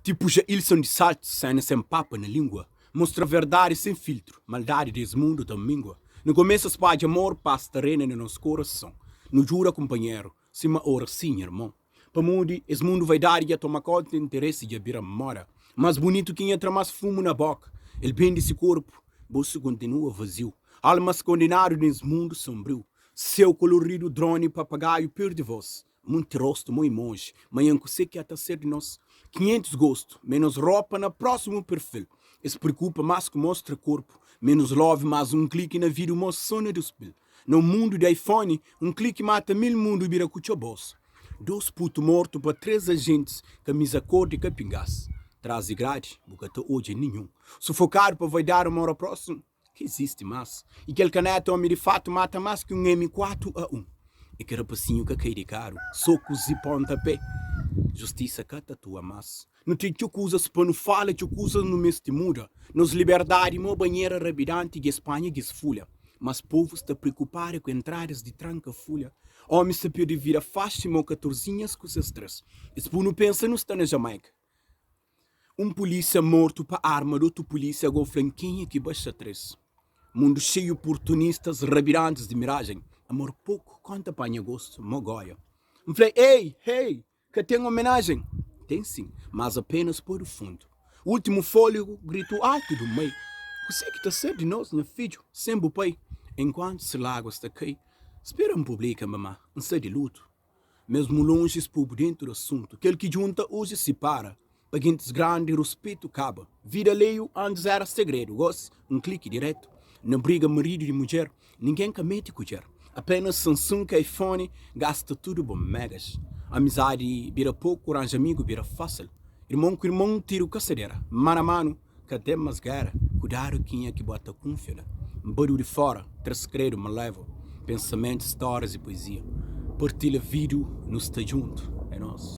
Tipo já Ilson de Salto, cena sem papa na língua. Mostra verdade sem filtro, maldade desse mundo da míngua. No começo as paz de amor, paz terrena no nosso coração. No jura, companheiro, cima ora sim, irmão. Para mude, esse mundo vai dar e a tomar conta de interesse de abrir a memória. Mais bonito que entra mais fumo na boca. Ele bem desse corpo, bolso continua vazio. Almas condenadas nesse mundo sombrio. Seu colorido drone papagaio perde voz. Muito rosto, muito monge. Manhã que sei que até ser de nós. 500 gosto, menos roupa no próximo perfil. Se preocupa mais que mostra corpo. Menos love, mais um clique na vida, uma zona do espelho. No mundo de iPhone, um clique mata 1000 mundos e vira cucho boss. 2 putos mortos para 3 agentes, camisa cor de capingas. Traz de grade, bocata hoje nenhum. Sufocar para vai dar uma hora próxima, que existe mais. E aquele caneta homem de fato mata mais que um M4A1. E que rapacinho que cai de caro, socos e pontapé. Justiça cata tua massa. Não tem chucusas para não fala, chucusas no mês de muda. Nos liberdade, uma banheira rabidante de Espanha que esfulha. Mas povo está preocupado com entradas de tranca-folha. Homem se pede vira fácil, ou 14 com os estresse. Esse não pensa não está na Jamaica. Um polícia morto para arma, outro polícia com franquinha que baixa 3. Mundo cheio de oportunistas, rabirantes de miragem. Amor pouco, conta panha gosto, mogoia. Falei, ei, que tem homenagem? Tem sim, mas apenas por o fundo. O último fôlego, grito alto do meio. Você que está certo de nós, meu filho, sempre o pai. Enquanto se lágua está aqui, espera me publica, mamã, não sei de luto. Mesmo longe, por dentro do assunto, aquele que junta hoje se para. Paguentes grande, respeito acaba. Vida leio, antes era segredo, gosto, um clique direto. Na briga marido e mulher, ninguém comete colher. Apenas Samsung e iPhone gasta tudo bom megas. Amizade vira pouco, arranja amigo vira fácil. Irmão com irmão tira o caçadeira. Mano a mano, cadê mais guerra? Cuidado quem é que bota confiança. Barulho de fora, transcredo, me levo. Pensamentos, histórias e poesia. Partilha vídeo, nos está junto, é nosso.